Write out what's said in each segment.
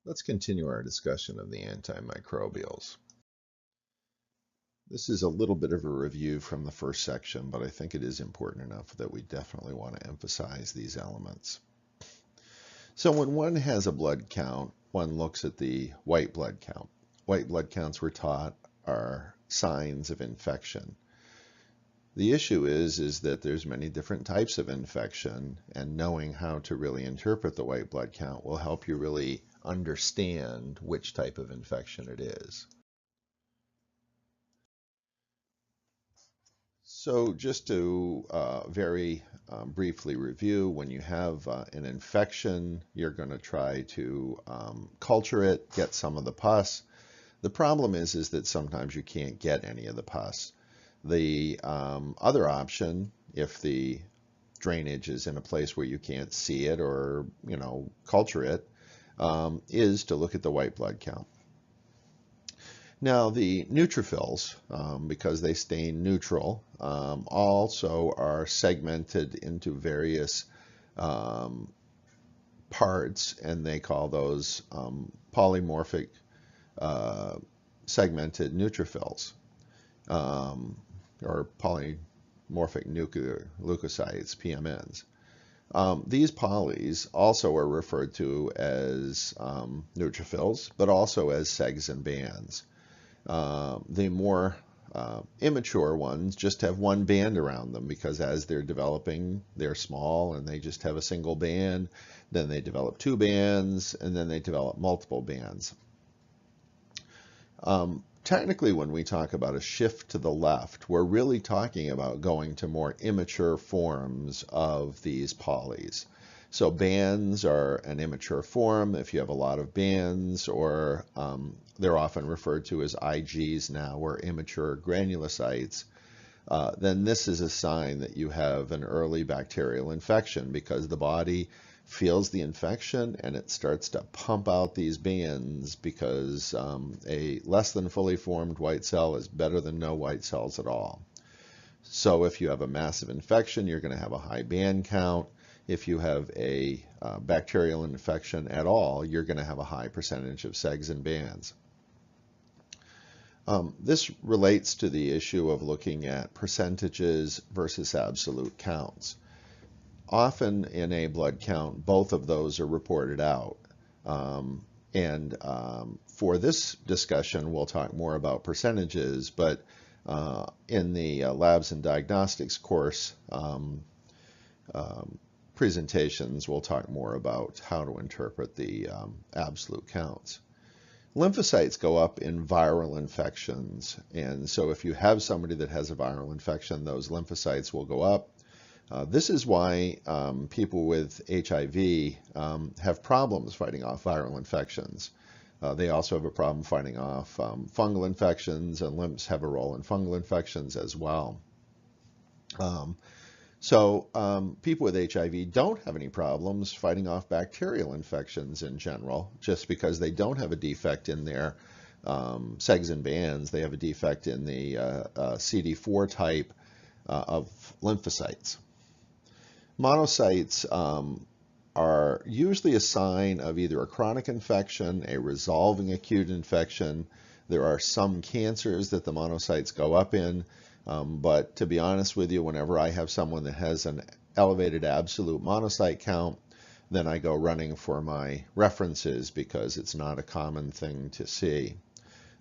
Let's continue our discussion of the antimicrobials. This is a little bit of a review from the first section, but I think it is important enough that we definitely want to emphasize these elements. So when one has a blood count, one looks at the white blood count. White blood counts, we're taught, are signs of infection. The issue is that there's many different types of infection, and knowing how to really interpret the white blood count will help you really understand which type of infection it is. So just to very briefly review, when you have an infection, you're going to try to culture it, get some of the pus. The problem is that sometimes you can't get any of the pus. The other option, if the drainage is in a place where you can't see it or, culture it, is to look at the white blood count. Now, the neutrophils, because they stain neutral, also are segmented into various parts, and they call those polymorphic segmented neutrophils, or polymorphic nucleoside, PMNs. These polys also are referred to as neutrophils, but also as segs and bands. The more immature ones just have one band around them because as they're developing, they're small and they just have a single band. Then they develop two bands, and then they develop multiple bands. Technically, when we talk about a shift to the left, we're really talking about going to more immature forms of these polys. So bands are an immature form. If you have a lot of bands, or they're often referred to as IGs now, or immature granulocytes, then this is a sign that you have an early bacterial infection, because the body feels the infection and it starts to pump out these bands, because a less than fully formed white cell is better than no white cells at all. So if you have a massive infection, you're going to have a high band count. If you have a bacterial infection at all, you're going to have a high percentage of segs and bands. This relates to the issue of looking at percentages versus absolute counts. Often in a blood count, both of those are reported out. For this discussion, we'll talk more about percentages, but in the labs and diagnostics course presentations, we'll talk more about how to interpret the absolute counts. Lymphocytes go up in viral infections, and so if you have somebody that has a viral infection, those lymphocytes will go up. This is why people with HIV have problems fighting off viral infections. They also have a problem fighting off fungal infections, and lymphs have a role in fungal infections as well. People with HIV don't have any problems fighting off bacterial infections in general, just because they don't have a defect in their segs and bands. They have a defect in the CD4 type of lymphocytes. Monocytes are usually a sign of either a chronic infection, a resolving acute infection. There are some cancers that the monocytes go up in, but to be honest with you, whenever I have someone that has an elevated absolute monocyte count, then I go running for my references, because it's not a common thing to see.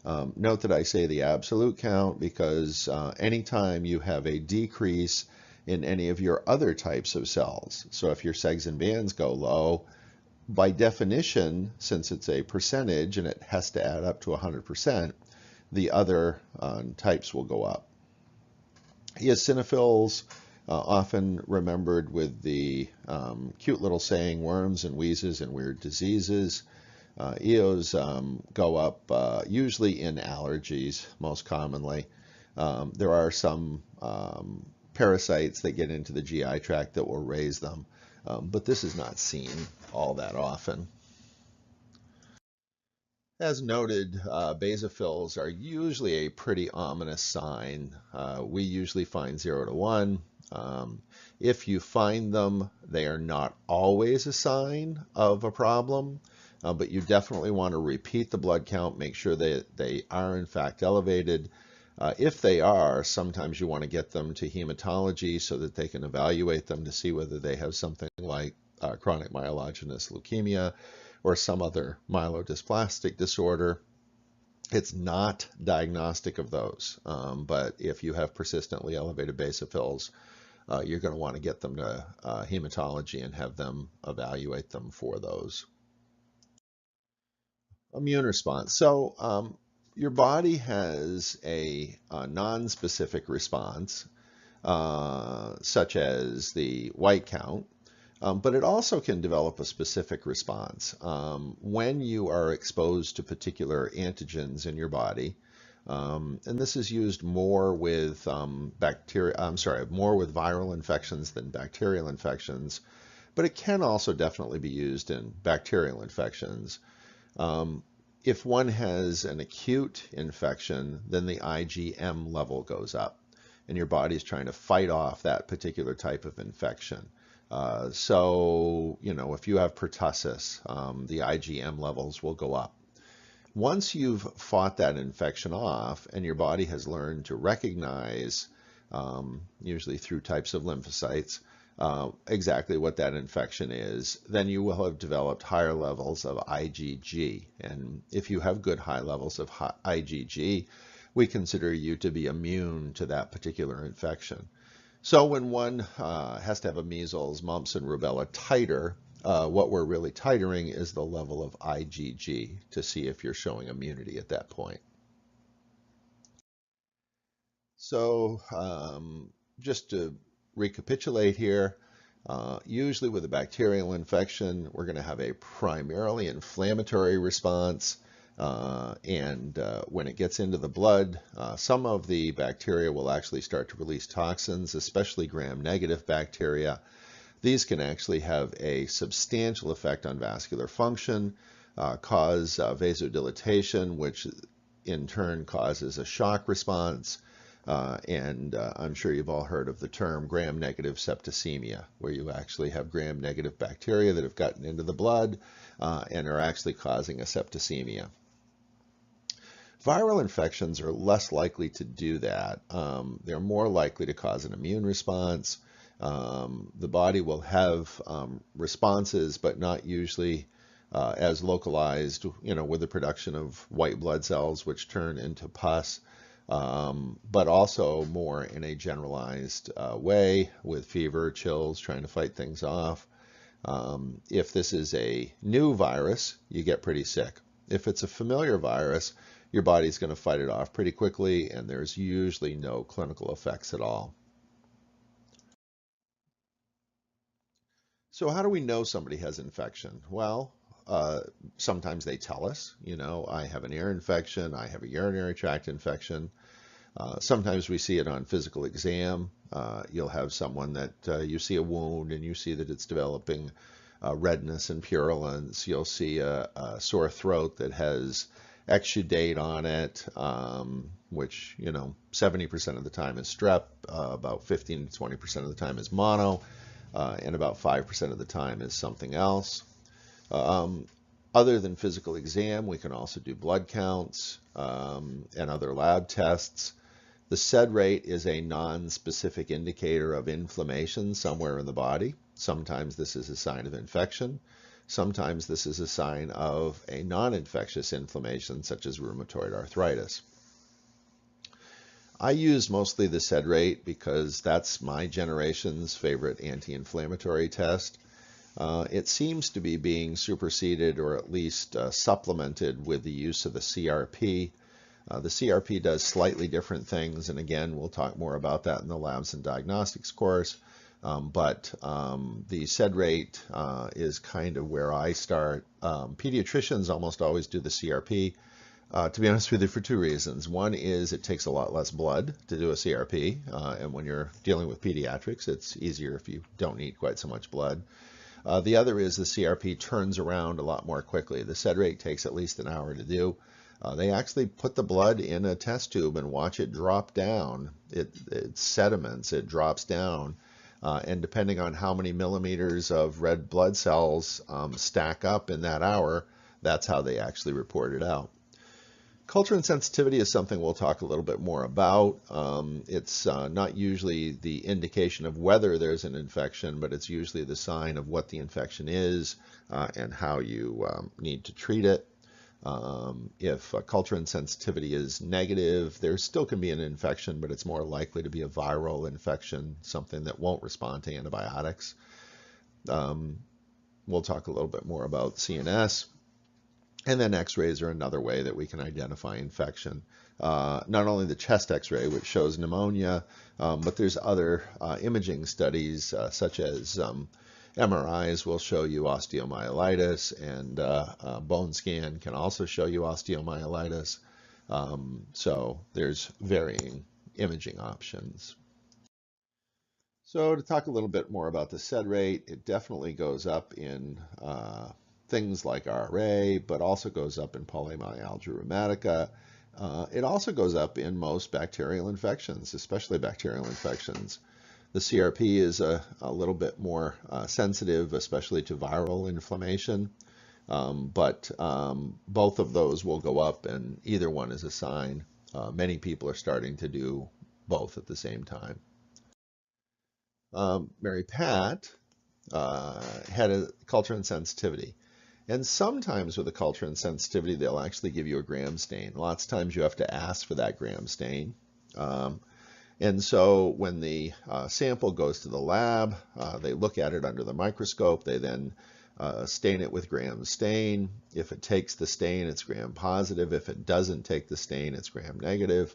Note that I say the absolute count because anytime you have a decrease in any of your other types of cells, so if your segs and bands go low, by definition, since it's a percentage and it has to add up to 100%, the other types will go up. Eosinophils, often remembered with the cute little saying, worms and wheezes and weird diseases. Eos go up usually in allergies, most commonly. There are some parasites that get into the GI tract that will raise them, but this is not seen all that often. As noted, basophils are usually a pretty ominous sign. We usually find 0 to 1. If you find them, they are not always a sign of a problem. but you definitely want to repeat the blood count, make sure that they are in fact elevated. If they are, sometimes you want to get them to hematology so that they can evaluate them to see whether they have something like chronic myelogenous leukemia or some other myelodysplastic disorder. It's not diagnostic of those, but if you have persistently elevated basophils, you're going to want to get them to hematology and have them evaluate them for those. Immune response. So your body has a non-specific response, such as the white count, but it also can develop a specific response. When you are exposed to particular antigens in your body, and this is used more with more with viral infections than bacterial infections, but it can also definitely be used in bacterial infections. If one has an acute infection, then the IgM level goes up, and your body is trying to fight off that particular type of infection. So, if you have pertussis, the IgM levels will go up. Once you've fought that infection off and your body has learned to recognize, usually through types of lymphocytes, exactly what that infection is, then you will have developed higher levels of IgG. And if you have good high levels of IgG, we consider you to be immune to that particular infection. So when one has to have a measles, mumps, and rubella titer, what we're really titering is the level of IgG to see if you're showing immunity at that point. So just to recapitulate here, usually with a bacterial infection, we're going to have a primarily inflammatory response. And when it gets into the blood, some of the bacteria will actually start to release toxins, especially gram-negative bacteria. These can actually have a substantial effect on vascular function, cause vasodilatation, which in turn causes a shock response. And I'm sure you've all heard of the term gram-negative septicemia, where you actually have gram-negative bacteria that have gotten into the blood and are actually causing a septicemia. Viral infections are less likely to do that. They're more likely to cause an immune response. The body will have responses, but not usually as localized, with the production of white blood cells, which turn into pus, but also more in a generalized way with fever, chills, trying to fight things off. If this is a new virus, you get pretty sick. If it's a familiar virus, your body's going to fight it off pretty quickly, and there's usually no clinical effects at all. So how do we know somebody has infection? Well, sometimes they tell us, I have an ear infection, I have a urinary tract infection. Sometimes we see it on physical exam. You'll have someone that you see a wound and you see that it's developing redness and purulence. You'll see a sore throat that has exudate on it, which 70% of the time is strep, about 15 to 20% of the time is mono, and about 5% of the time is something else. Other than physical exam, we can also do blood counts and other lab tests. The SED rate is a non-specific indicator of inflammation somewhere in the body. Sometimes this is a sign of infection. Sometimes this is a sign of a non-infectious inflammation, such as rheumatoid arthritis. I use mostly the SED rate because that's my generation's favorite anti-inflammatory test. It seems to be being superseded or at least supplemented with the use of the CRP. The CRP does slightly different things, and again, we'll talk more about that in the labs and diagnostics course. But the SED rate is kind of where I start. Pediatricians almost always do the CRP, to be honest with you, for two reasons. One is it takes a lot less blood to do a CRP, and when you're dealing with pediatrics, it's easier if you don't need quite so much blood. The other is the CRP turns around a lot more quickly. The SED rate takes at least an hour to do. They actually put the blood in a test tube and watch it drop down. It sediments, it drops down. And depending on how many millimeters of red blood cells stack up in that hour, that's how they actually report it out. Culture insensitivity is something we'll talk a little bit more about. It's not usually the indication of whether there's an infection, but it's usually the sign of what the infection is and how you need to treat it. If culture insensitivity is negative, there still can be an infection, but it's more likely to be a viral infection, something that won't respond to antibiotics. We'll talk a little bit more about CNS. And then x-rays are another way that we can identify infection. Not only the chest x-ray, which shows pneumonia, but there's other imaging studies such as MRIs will show you osteomyelitis, and bone scan can also show you osteomyelitis. So there's varying imaging options. So to talk a little bit more about the SED rate, it definitely goes up in things like RA, but also goes up in polymyalgia rheumatica. It also goes up in most bacterial infections, especially bacterial infections. The CRP is a little bit more sensitive, especially to viral inflammation, but both of those will go up, and either one is a sign. Many people are starting to do both at the same time. Maripat had a culture insensitivity. And sometimes with a culture insensitivity, they'll actually give you a gram stain. Lots of times you have to ask for that gram stain. And so when the sample goes to the lab, they look at it under the microscope. They then stain it with gram stain. If it takes the stain, it's gram positive. If it doesn't take the stain, it's gram negative.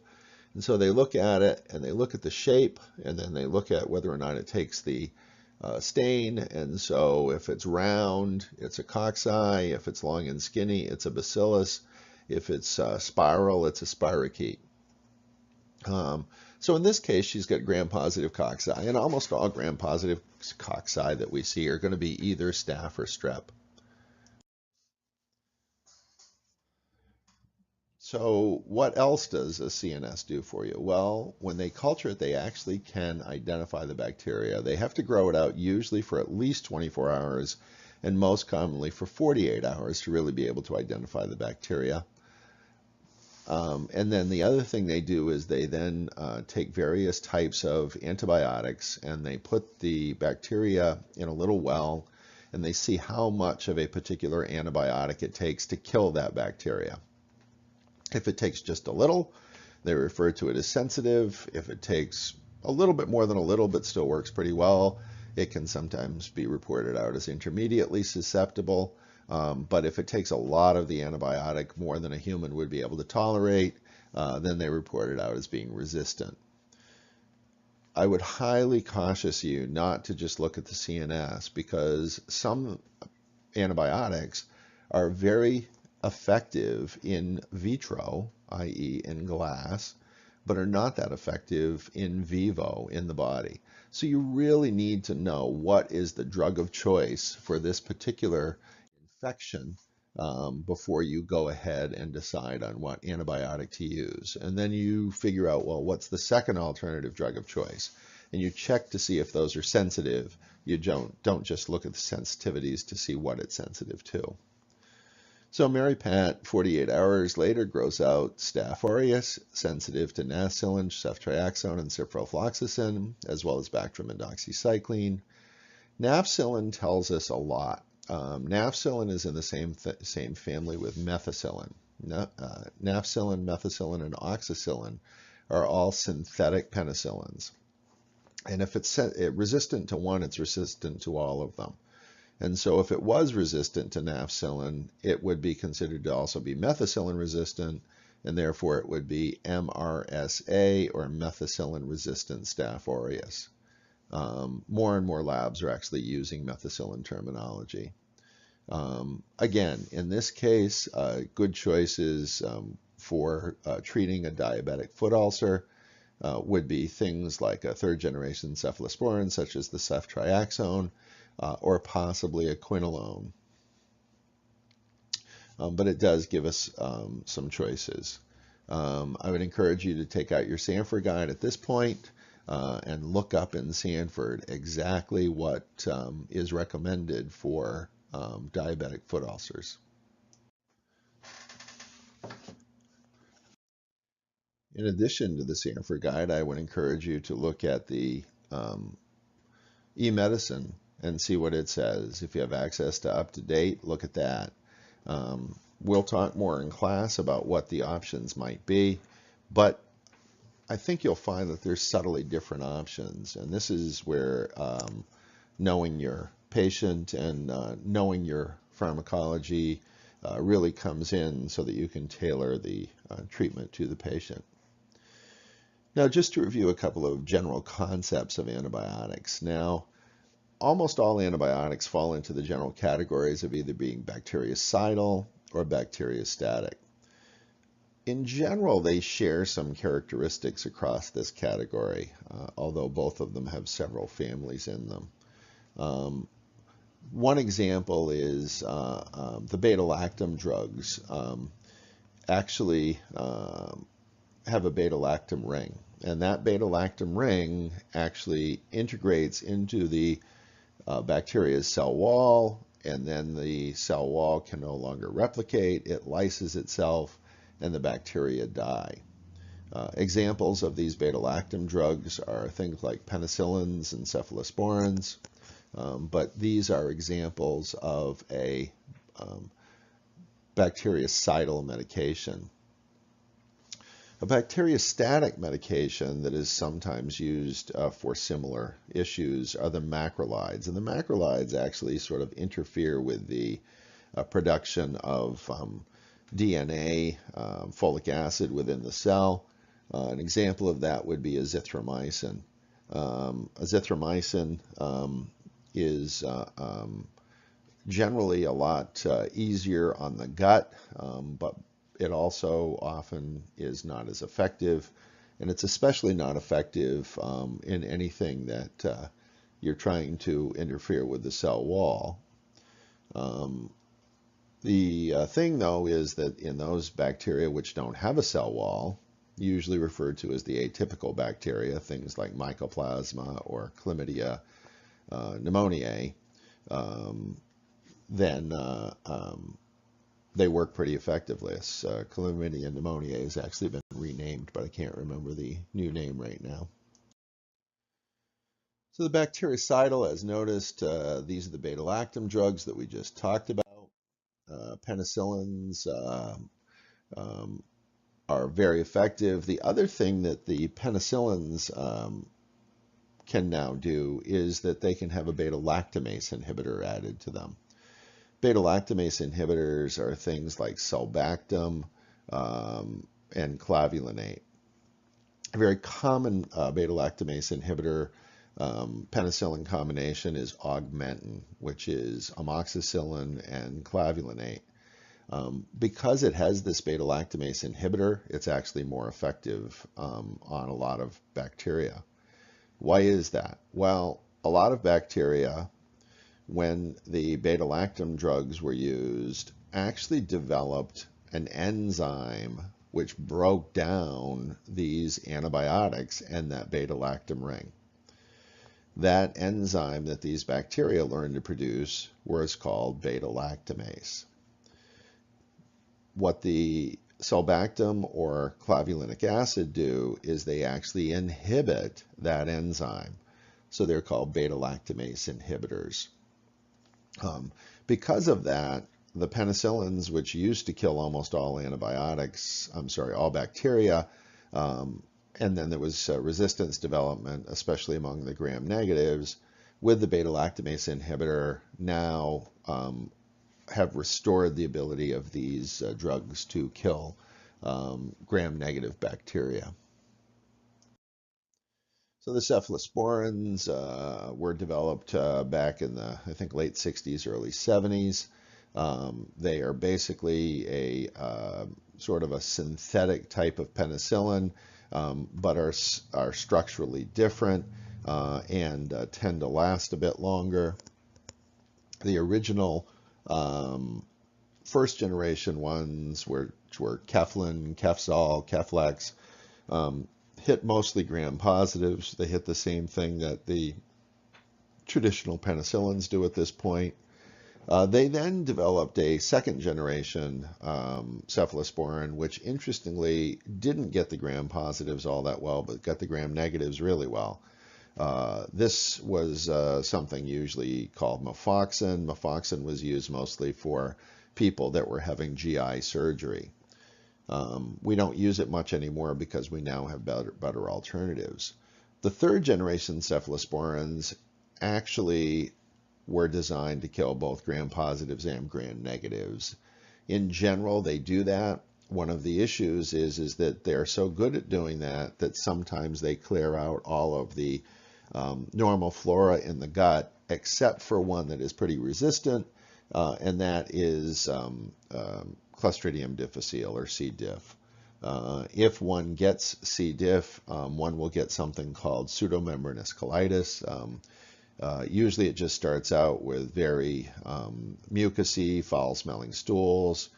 And so they look at it, and they look at the shape, and then they look at whether or not it takes the stain. And so if it's round, it's a cocci. If it's long and skinny, it's a bacillus. If it's spiral, it's a spirochete. So in this case, she's got gram-positive cocci, and almost all gram-positive cocci that we see are going to be either staph or strep. So what else does a CNS do for you? Well, when they culture it, they actually can identify the bacteria. They have to grow it out usually for at least 24 hours, and most commonly for 48 hours to really be able to identify the bacteria. And then the other thing they do is they then take various types of antibiotics, and they put the bacteria in a little well, and they see how much of a particular antibiotic it takes to kill that bacteria. If it takes just a little, they refer to it as sensitive. If it takes a little bit more than a little but still works pretty well, it can sometimes be reported out as intermediately susceptible. But if it takes a lot of the antibiotic, more than a human would be able to tolerate, then they report it out as being resistant. I would highly caution you not to just look at the CNS, because some antibiotics are very effective in vitro, i.e. in glass, but are not that effective in vivo, in the body. So you really need to know what is the drug of choice for this particular infection before you go ahead and decide on what antibiotic to use. And then you figure out, well, what's the second alternative drug of choice? And you check to see if those are sensitive. You don't just look at the sensitivities to see what it's sensitive to. So Maripat, 48 hours later, grows out Staph aureus, sensitive to Penicillins, Ceftriaxone, and ciprofloxacin, as well as Bactrim and doxycycline. Nafcillin tells us a lot. Nafcillin is in the same family with methicillin. Nafcillin, methicillin, and oxacillin are all synthetic penicillins. And if it's resistant to one, it's resistant to all of them. And so if it was resistant to nafcillin, it would be considered to also be methicillin resistant, and therefore it would be MRSA, or methicillin resistant Staph aureus. More and more labs are actually using methicillin terminology. Again, in this case, good choices for treating a diabetic foot ulcer would be things like a third-generation cephalosporin, such as the Ceftriaxone, or possibly a Quinolone. But it does give us some choices. I would encourage you to take out your Sanford guide at this point and look up in Sanford exactly what is recommended for diabetic foot ulcers. In addition to the Sanford Guide, I would encourage you to look at the e-medicine and see what it says. If you have access to up-to-date, look at that. We'll talk more in class about what the options might be, but I think you'll find that there's subtly different options, and this is where knowing your patient and knowing your pharmacology really comes in so that you can tailor the treatment to the patient. Now, just to review a couple of general concepts of antibiotics. Now, almost all antibiotics fall into the general categories of either being bactericidal or bacteriostatic. In general, they share some characteristics across this category, although both of them have several families in them. One example is the beta-lactam drugs actually have a beta-lactam ring, and that beta-lactam ring actually integrates into the bacteria's cell wall, and then the cell wall can no longer replicate, it lyses itself, and the bacteria die. Examples of these beta-lactam drugs are things like penicillins and cephalosporins, but these are examples of a bactericidal medication. A bacteriostatic medication that is sometimes used for similar issues are the macrolides. And the macrolides actually sort of interfere with the production of DNA, folic acid within the cell. An example of that would be azithromycin. Azithromycin is generally a lot easier on the gut, but it also often is not as effective, and it's especially not effective in anything that you're trying to interfere with the cell wall. The thing, though, is that in those bacteria which don't have a cell wall, usually referred to as the atypical bacteria, things like Mycoplasma or Chlamydia pneumoniae, then they work pretty effectively. Chlamydia pneumoniae has actually been renamed, but I can't remember the new name right now. So the bactericidal, as noticed, these are the beta-lactam drugs that we just talked about. Penicillins are very effective. The other thing that the penicillins can now do is that they can have a beta-lactamase inhibitor added to them. Beta-lactamase inhibitors are things like sulbactam and clavulanate. A very common beta-lactamase inhibitor penicillin combination is augmentin, which is amoxicillin and clavulanate. Because it has this beta-lactamase inhibitor, it's actually more effective on a lot of bacteria. Why is that? Well, a lot of bacteria, when the beta-lactam drugs were used, actually developed an enzyme which broke down these antibiotics and that beta-lactam ring. That enzyme that these bacteria learned to produce was called beta-lactamase. What the sulbactam or clavulanic acid do is they actually inhibit that enzyme. So they're called beta-lactamase inhibitors. Because of that, the penicillins, which used to kill almost all all bacteria, and then there was resistance development, especially among the gram-negatives, with the beta-lactamase inhibitor now have restored the ability of these drugs to kill gram-negative bacteria. So the cephalosporins were developed back in the, I think, late 60s, early 70s. They are basically a sort of a synthetic type of penicillin, but are structurally different and tend to last a bit longer. The original first generation ones, which were Keflin, Kefzol, Keflex, hit mostly gram-positives. They hit the same thing that the traditional penicillins do at this point. They then developed a second generation cephalosporin, which interestingly didn't get the gram-positives all that well, but got the gram-negatives really well. This was something usually called mefoxin. Mefoxin was used mostly for people that were having GI surgery. We don't use it much anymore because we now have better alternatives. The third generation cephalosporins actually were designed to kill both gram-positives and gram-negatives. In general, they do that. One of the issues is that they're so good at doing that that sometimes they clear out all of the normal flora in the gut, except for one that is pretty resistant, and that is Clostridium difficile, or C-Diff. If one gets C-Diff, one will get something called pseudomembranous colitis. Usually it just starts out with very mucousy, foul-smelling stools.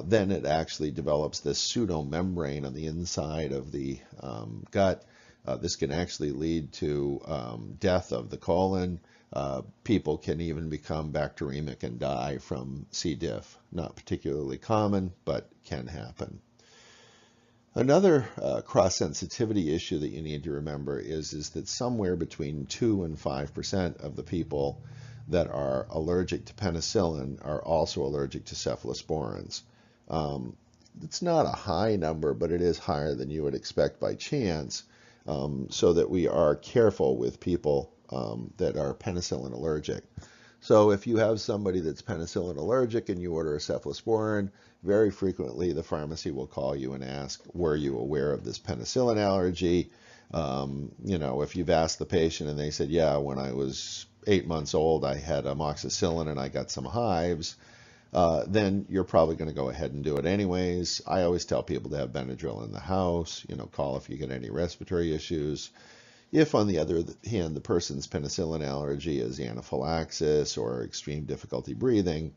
Then it actually develops this pseudomembrane on the inside of the gut. This can actually lead to death of the colon. People can even become bacteremic and die from C-Diff. Not particularly common, but can happen. Another cross-sensitivity issue that you need to remember is that somewhere between 2 and 5% of the people that are allergic to penicillin are also allergic to cephalosporins. It's not a high number, but it is higher than you would expect by chance, so that we are careful with people that are penicillin allergic. So if you have somebody that's penicillin allergic and you order a cephalosporin, very frequently the pharmacy will call you and ask, were you aware of this penicillin allergy? If you've asked the patient and they said, yeah, when I was 8 months old, I had amoxicillin and I got some hives, then you're probably going to go ahead and do it anyways. I always tell people to have Benadryl in the house, call if you get any respiratory issues. If, on the other hand, the person's penicillin allergy is anaphylaxis or extreme difficulty breathing,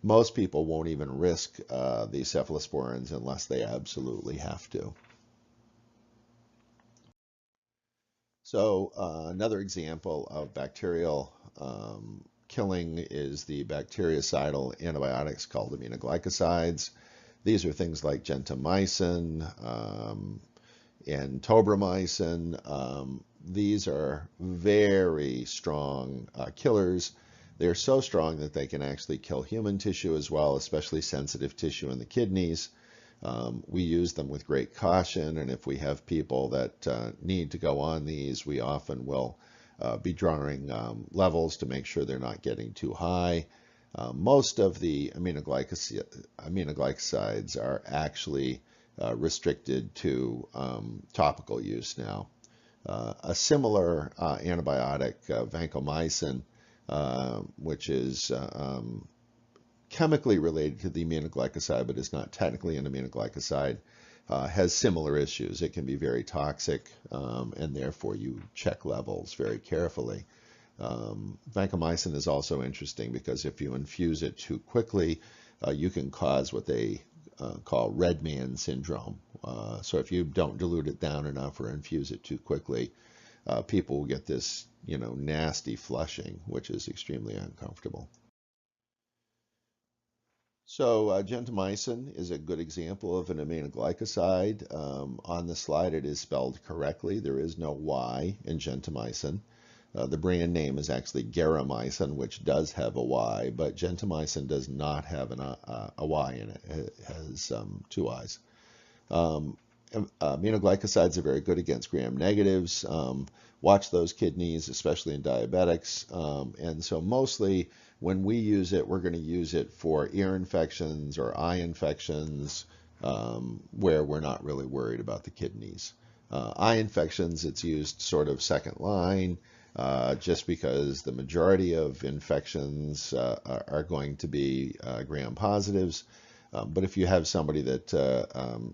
most people won't even risk the cephalosporins unless they absolutely have to. So another example of bacterial killing is the bacteriocidal antibiotics called aminoglycosides. These are things like gentamicin and tobramycin. These are very strong killers. They're so strong that they can actually kill human tissue as well, especially sensitive tissue in the kidneys. We use them with great caution, and if we have people that need to go on these, we often will be drawing levels to make sure they're not getting too high. Most of the aminoglycosides are actually restricted to topical use now. A similar antibiotic, vancomycin, which is chemically related to the aminoglycoside but is not technically an aminoglycoside, has similar issues. It can be very toxic, and therefore you check levels very carefully. Vancomycin is also interesting because if you infuse it too quickly, you can cause what they call red man syndrome. So if you don't dilute it down enough or infuse it too quickly, people will get this, nasty flushing, which is extremely uncomfortable. So gentamicin is a good example of an aminoglycoside. On the slide it is spelled correctly. There is no Y in gentamicin. The brand name is actually garamycin, which does have a Y, but gentamicin does not have a Y in it. It has 2 I's. Aminoglycosides are very good against gram-negatives. Watch those kidneys, especially in diabetics. And so mostly when we use it, we're going to use it for ear infections or eye infections where we're not really worried about the kidneys. Eye infections, it's used sort of second line, just because the majority of infections are going to be gram-positives. But if you have somebody that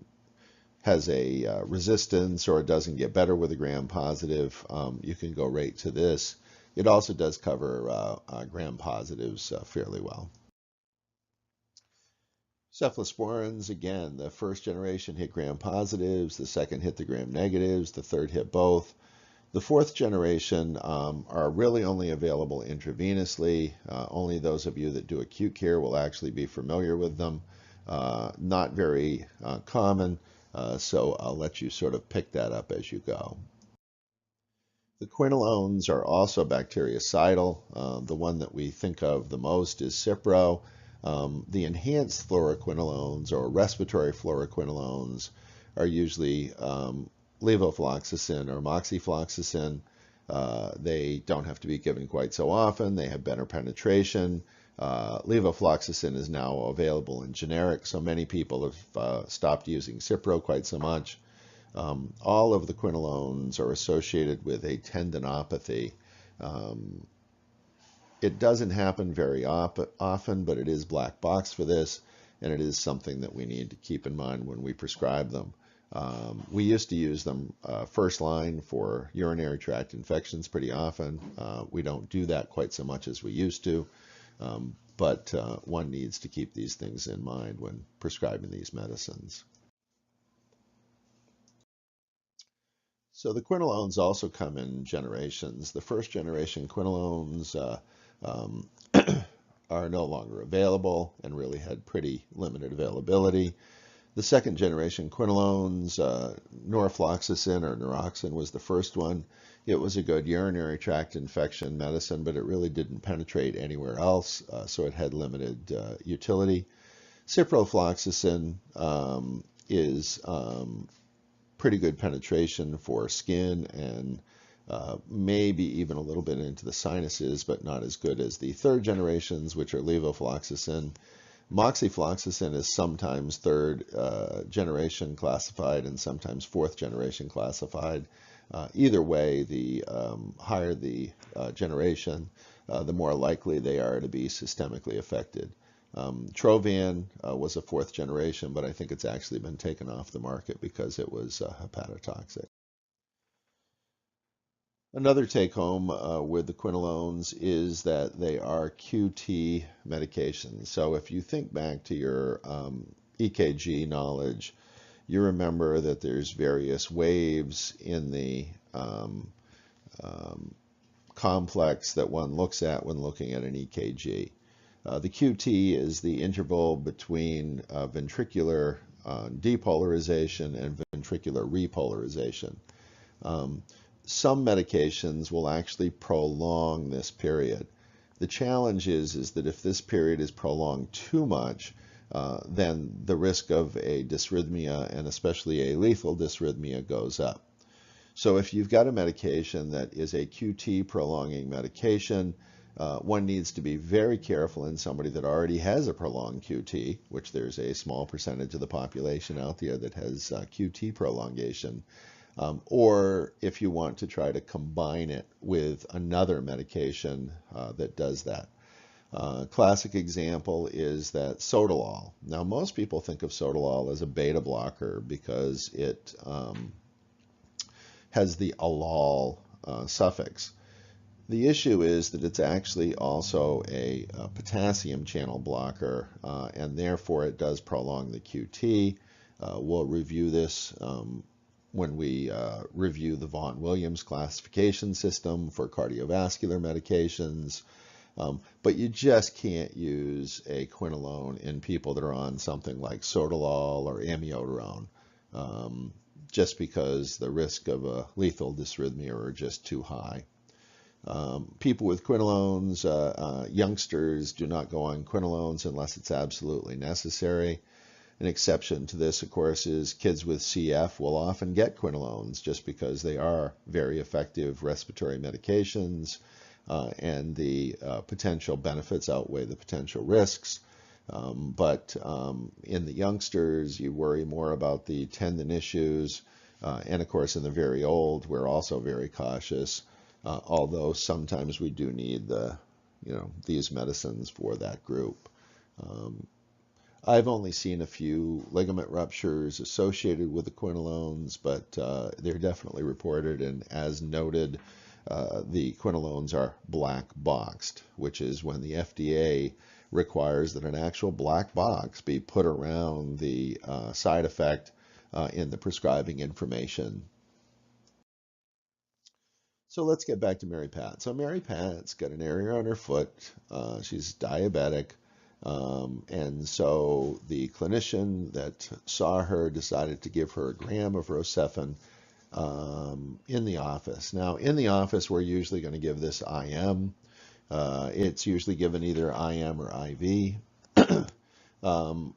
has a resistance or doesn't get better with a gram-positive, you can go right to this. It also does cover gram-positives fairly well. Cephalosporins, again, the first generation hit gram-positives, the second hit the gram-negatives, the third hit both. The fourth generation are really only available intravenously. Only those of you that do acute care will actually be familiar with them. Not very common, so I'll let you sort of pick that up as you go. The quinolones are also bactericidal. The one that we think of the most is Cipro. The enhanced fluoroquinolones or respiratory fluoroquinolones are usually levofloxacin or moxifloxacin. They don't have to be given quite so often. They have better penetration. Levofloxacin is now available in generic, so many people have stopped using Cipro quite so much. All of the quinolones are associated with a tendinopathy. It doesn't happen very often, but it is black box for this, and it is something that we need to keep in mind when we prescribe them. We used to use them first line for urinary tract infections pretty often. We don't do that quite so much as we used to, but one needs to keep these things in mind when prescribing these medicines. So the quinolones also come in generations. The first generation quinolones are no longer available and really had pretty limited availability. The second generation quinolones, norfloxacin or naroxen was the first one. It was a good urinary tract infection medicine, but it really didn't penetrate anywhere else, so it had limited utility. Ciprofloxacin is pretty good penetration for skin and maybe even a little bit into the sinuses, but not as good as the third generations, which are levofloxacin. Moxifloxacin is sometimes third generation classified and sometimes fourth generation classified. Either way, the higher the generation, the more likely they are to be systemically affected. Trovan was a fourth generation, but I think it's actually been taken off the market because it was hepatotoxic. Another take-home with the quinolones is that they are QT medications. So if you think back to your EKG knowledge, you remember that there's various waves in the complex that one looks at when looking at an EKG. The QT is the interval between ventricular depolarization and ventricular repolarization. Some medications will actually prolong this period. The challenge is that if this period is prolonged too much, then the risk of a dysrhythmia, and especially a lethal dysrhythmia, goes up. So if you've got a medication that is a QT prolonging medication, one needs to be very careful in somebody that already has a prolonged QT, which there's a small percentage of the population out there that has QT prolongation. Or if you want to try to combine it with another medication that does that. Classic example is that sotalol. Now, most people think of sotalol as a beta blocker because it has the alol suffix. The issue is that it's actually also a potassium channel blocker, and therefore it does prolong the QT. We'll review this when we review the Vaughan-Williams classification system for cardiovascular medications. But you just can't use a quinolone in people that are on something like sotalol or amiodarone, just because the risk of a lethal dysrhythmia are just too high. People with quinolones, youngsters do not go on quinolones unless it's absolutely necessary. An exception to this, of course, is kids with CF will often get quinolones just because they are very effective respiratory medications, and the potential benefits outweigh the potential risks. But in the youngsters, you worry more about the tendon issues, and of course in the very old, we're also very cautious, although sometimes we do need these medicines for that group. I've only seen a few ligament ruptures associated with the quinolones, but they're definitely reported, and as noted, the quinolones are black boxed, which is when the FDA requires that an actual black box be put around the side effect in the prescribing information. So let's get back to Maripat. So Maripat's got an area on her foot. She's diabetic. And so the clinician that saw her decided to give her a gram of Rocephin in the office. Now, in the office, we're usually going to give this IM. It's usually given either IM or IV.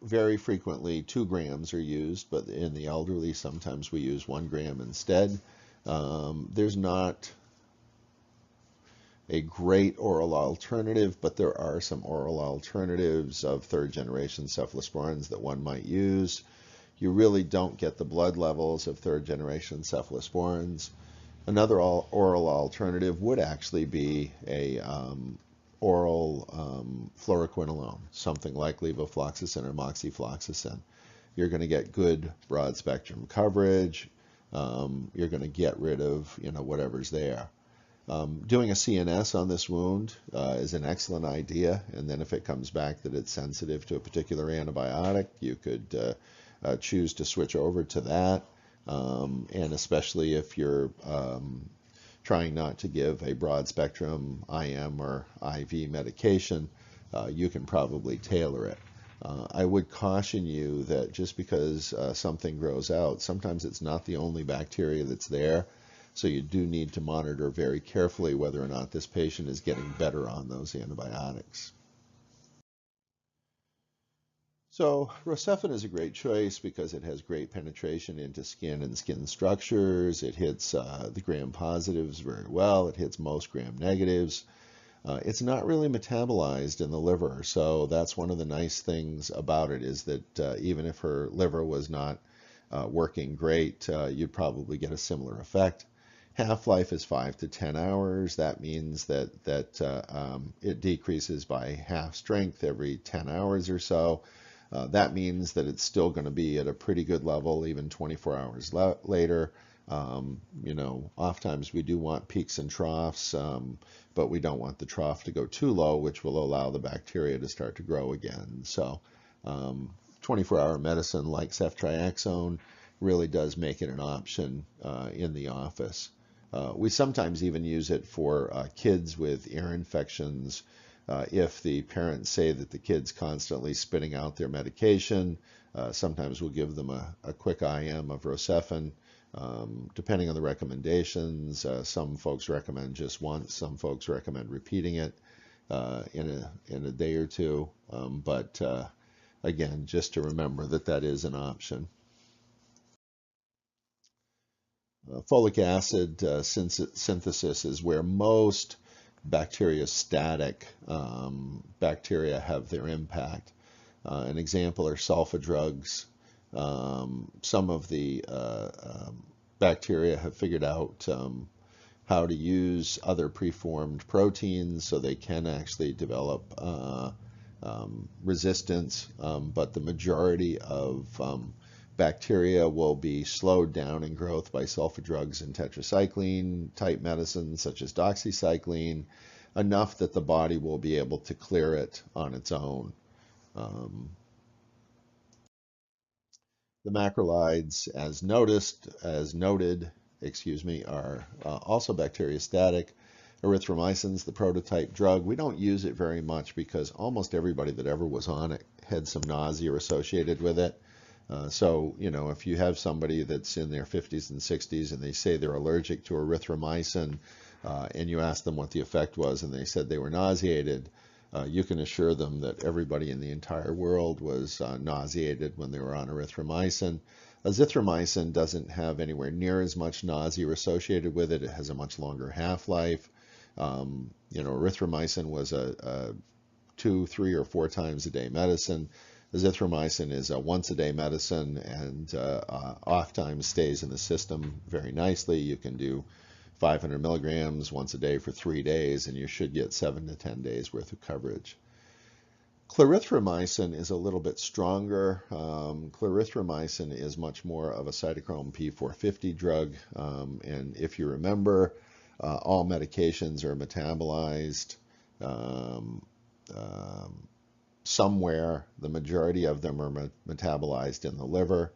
Very frequently, 2 grams are used, but in the elderly, sometimes we use 1 gram instead. There's not a great oral alternative, but there are some oral alternatives of 3rd generation cephalosporins that one might use. You really don't get the blood levels of 3rd generation cephalosporins. Another oral alternative would actually be a oral fluoroquinolone, something like levofloxacin or moxifloxacin. You're going to get good broad spectrum coverage. You're going to get rid of whatever's there. Doing a CNS on this wound is an excellent idea, and then if it comes back that it's sensitive to a particular antibiotic, you could choose to switch over to that, and especially if you're trying not to give a broad spectrum IM or IV medication, you can probably tailor it. I would caution you that just because something grows out, sometimes it's not the only bacteria that's there. So you do need to monitor very carefully whether or not this patient is getting better on those antibiotics. So Rocephin is a great choice because it has great penetration into skin and skin structures. It hits the gram positives very well. It hits most gram negatives. It's not really metabolized in the liver, so that's one of the nice things about it, is that even if her liver was not working great, you'd probably get a similar effect. Half-life is 5 to 10 hours. That means that it decreases by half strength every 10 hours or so. That means that it's still going to be at a pretty good level even 24 hours later. Oftentimes we do want peaks and troughs, but we don't want the trough to go too low, which will allow the bacteria to start to grow again. So 24-hour medicine like Ceftriaxone really does make it an option in the office. We sometimes even use it for kids with ear infections. If the parents say that the kid's constantly spitting out their medication, sometimes we'll give them a quick IM of Rocephin. Depending on the recommendations, some folks recommend just once, some folks recommend repeating it in a day or two. But again, just to remember that that is an option. Folic acid synthesis is where most bacteriostatic bacteria have their impact. An example are sulfa drugs. Some of the bacteria have figured out how to use other preformed proteins so they can actually develop resistance, but the majority of bacteria will be slowed down in growth by sulfa drugs and tetracycline type medicines such as doxycycline, enough that the body will be able to clear it on its own. The macrolides, as noted, are also bacteriostatic. Erythromycin's the prototype drug. We don't use it very much because almost everybody that ever was on it had some nausea associated with it. So, if you have somebody that's in their 50s and 60s and they say they're allergic to erythromycin, and you ask them what the effect was and they said they were nauseated, you can assure them that everybody in the entire world was nauseated when they were on erythromycin. Azithromycin doesn't have anywhere near as much nausea associated with it. It has a much longer half-life. Erythromycin was a 2, 3, or 4 times a day medicine. Azithromycin is a once-a-day medicine and oftentimes stays in the system very nicely. You can do 500 milligrams once a day for 3 days, and you should get 7 to 10 days worth of coverage. Clarithromycin is a little bit stronger. Clarithromycin is much more of a cytochrome P450 drug, and if you remember, all medications are metabolized somewhere. The majority of them are metabolized in the liver.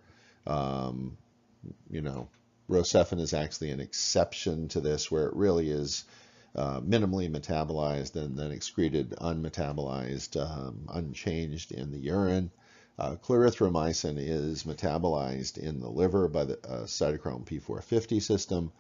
Rocephin is actually an exception to this, where it really is minimally metabolized and then excreted unmetabolized, unchanged in the urine. Clarithromycin is metabolized in the liver by the cytochrome P450 system.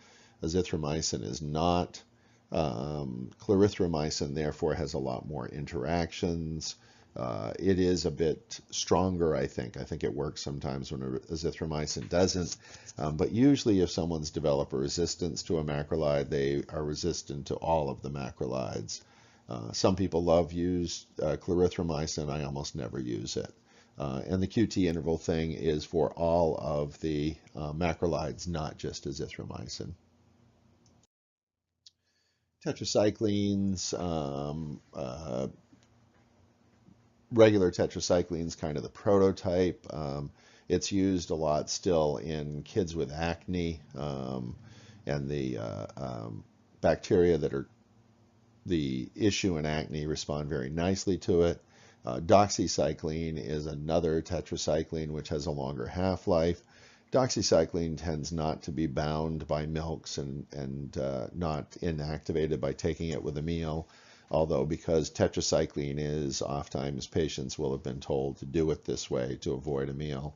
Azithromycin is not. Clarithromycin therefore has a lot more interactions. It is a bit stronger, I think. I think it works sometimes when azithromycin doesn't. But usually if someone's developed a resistance to a macrolide, they are resistant to all of the macrolides. Some people use clarithromycin. I almost never use it. And the QT interval thing is for all of the macrolides, not just azithromycin. Tetracyclines, regular tetracyclines, kind of the prototype. It's used a lot still in kids with acne, and the bacteria that are the issue in acne respond very nicely to it. Doxycycline is another tetracycline which has a longer half-life. Doxycycline tends not to be bound by milks and not inactivated by taking it with a meal, although because tetracycline is, oftentimes patients will have been told to do it this way to avoid a meal.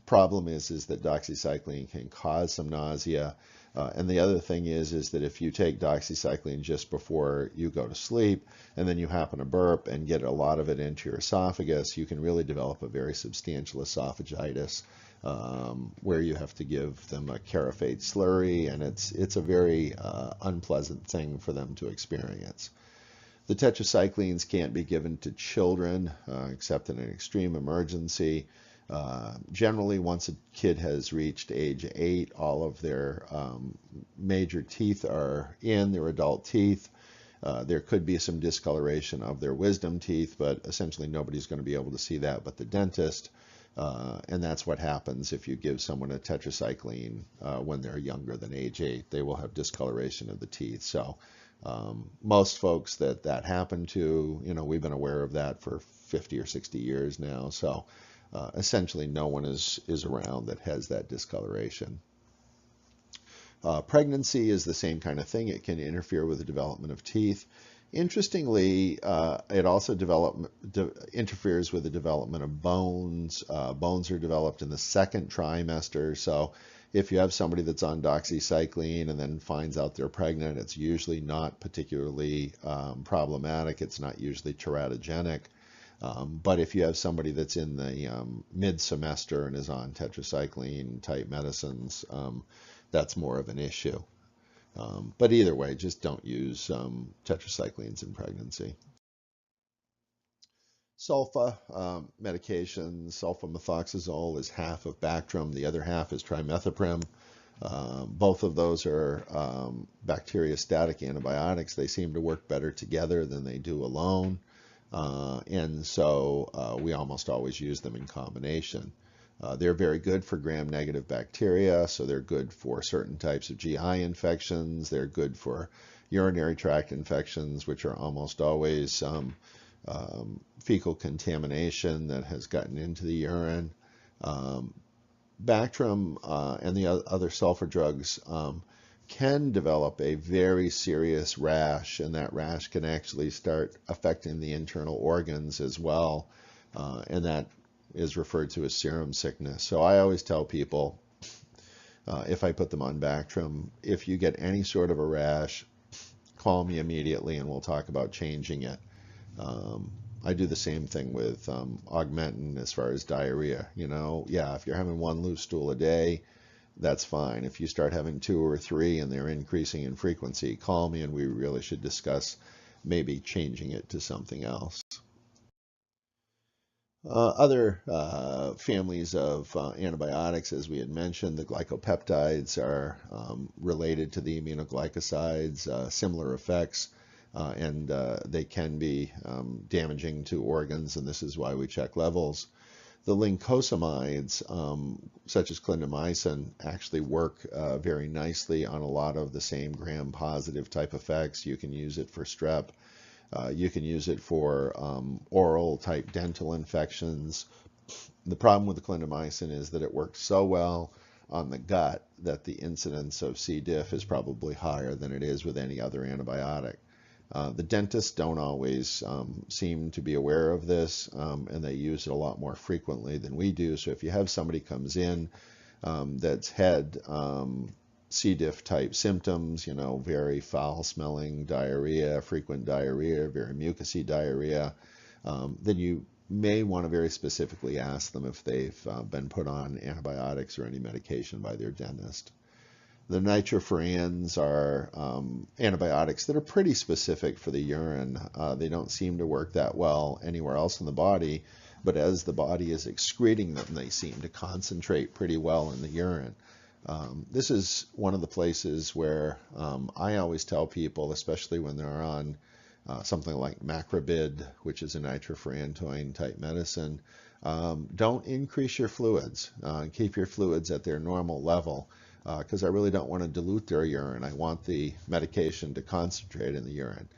Problem is that doxycycline can cause some nausea. And the other thing is that if you take doxycycline just before you go to sleep and then you happen to burp and get a lot of it into your esophagus, you can really develop a very substantial esophagitis, where you have to give them a caraphate slurry, and it's a very unpleasant thing for them to experience. The tetracyclines can't be given to children except in an extreme emergency. Generally, once a kid has reached age 8, all of their major teeth are in, their adult teeth. There could be some discoloration of their wisdom teeth, but essentially nobody's going to be able to see that but the dentist. And that's what happens if you give someone a tetracycline when they're younger than age 8. They will have discoloration of the teeth. So most folks that happened to, we've been aware of that for 50 or 60 years now. So essentially no one is around that has that discoloration. Pregnancy is the same kind of thing. It can interfere with the development of teeth. Interestingly, it also interferes with the development of bones. Bones are developed in the second trimester. So if you have somebody that's on doxycycline and then finds out they're pregnant, it's usually not particularly problematic. It's not usually teratogenic. But if you have somebody that's in the mid-semester and is on tetracycline type medicines, that's more of an issue. But either way, just don't use tetracyclines in pregnancy. Sulfa medications, sulfamethoxazole is half of Bactrim, the other half is trimethoprim. Both of those are bacteriostatic antibiotics. They seem to work better together than they do alone. And so we almost always use them in combination. They're very good for gram-negative bacteria, so they're good for certain types of GI infections. They're good for urinary tract infections, which are almost always fecal contamination that has gotten into the urine. Bactrim and the other sulfur drugs can develop a very serious rash, and that rash can actually start affecting the internal organs as well, and that is referred to as serum sickness. So I always tell people, if I put them on Bactrim, if you get any sort of a rash, call me immediately and we'll talk about changing it. I do the same thing with Augmentin as far as diarrhea. Yeah, if you're having 1 loose stool a day, that's fine. If you start having 2 or 3 and they're increasing in frequency, call me and we really should discuss maybe changing it to something else. Other families of antibiotics, as we had mentioned, the glycopeptides are related to the aminoglycosides, similar effects, and they can be damaging to organs, and this is why we check levels. The lincosamides, such as clindamycin, actually work very nicely on a lot of the same gram-positive type effects. You can use it for strep. You can use it for oral type dental infections. The problem with the clindamycin is that it works so well on the gut, that the incidence of C. diff is probably higher than it is with any other antibiotic. The dentists don't always seem to be aware of this, and they use it a lot more frequently than we do. So if you have somebody comes in that's had C. diff type symptoms, you know, very foul smelling diarrhea, frequent diarrhea, very mucousy diarrhea, then you may want to very specifically ask them if they've been put on antibiotics or any medication by their dentist. The nitrofurans are antibiotics that are pretty specific for the urine. They don't seem to work that well anywhere else in the body, but as the body is excreting them, they seem to concentrate pretty well in the urine. This is one of the places where I always tell people, especially when they're on something like Macrolide, which is a nitrofurantoin type medicine, don't increase your fluids. Keep your fluids at their normal level, because I really don't want to dilute their urine. I want the medication to concentrate in the urine.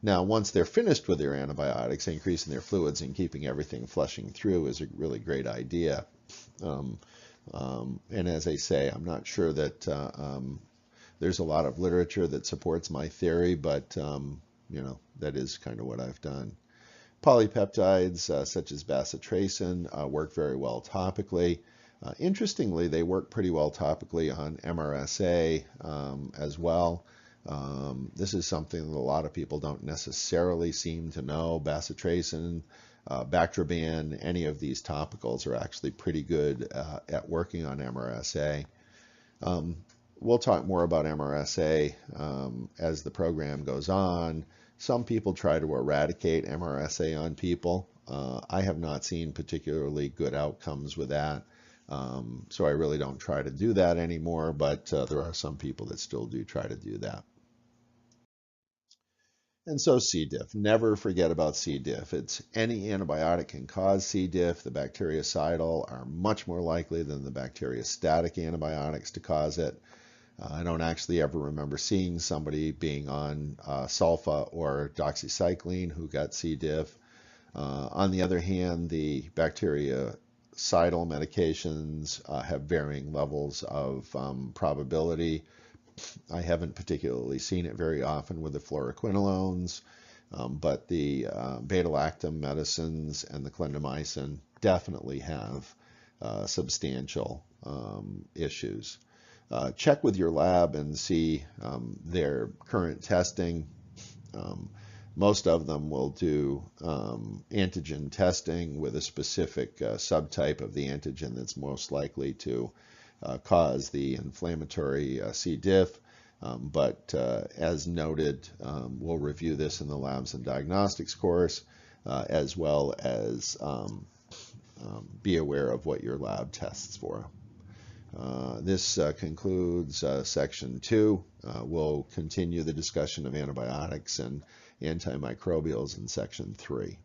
Now, once they're finished with their antibiotics, increasing their fluids and keeping everything flushing through is a really great idea. And as I say, I'm not sure that there's a lot of literature that supports my theory, but you know, that is kind of what I've done. Polypeptides such as bacitracin work very well topically. Interestingly, they work pretty well topically on MRSA as well. This is something that a lot of people don't necessarily seem to know. Bacitracin, Bactroban, any of these topicals are actually pretty good at working on MRSA. We'll talk more about MRSA as the program goes on. Some people try to eradicate MRSA on people. I have not seen particularly good outcomes with that. So I really don't try to do that anymore, but there are some people that still do try to do that. And so C. diff, never forget about C. diff. It's any antibiotic can cause C. diff. The bacteriocidal are much more likely than the bacteriostatic antibiotics to cause it. I don't actually ever remember seeing somebody being on Sulfa or doxycycline who got C. diff. On the other hand, the bacteriocidal medications have varying levels of probability. I haven't particularly seen it very often with the fluoroquinolones, but the beta-lactam medicines and the clindamycin definitely have substantial issues. Check with your lab and see their current testing. Most of them will do antigen testing with a specific subtype of the antigen that's most likely to cause the inflammatory C. diff. But as noted, we'll review this in the Labs and Diagnostics course, as well as be aware of what your lab tests for. This concludes section 2. We'll continue the discussion of antibiotics and antimicrobials in section 3.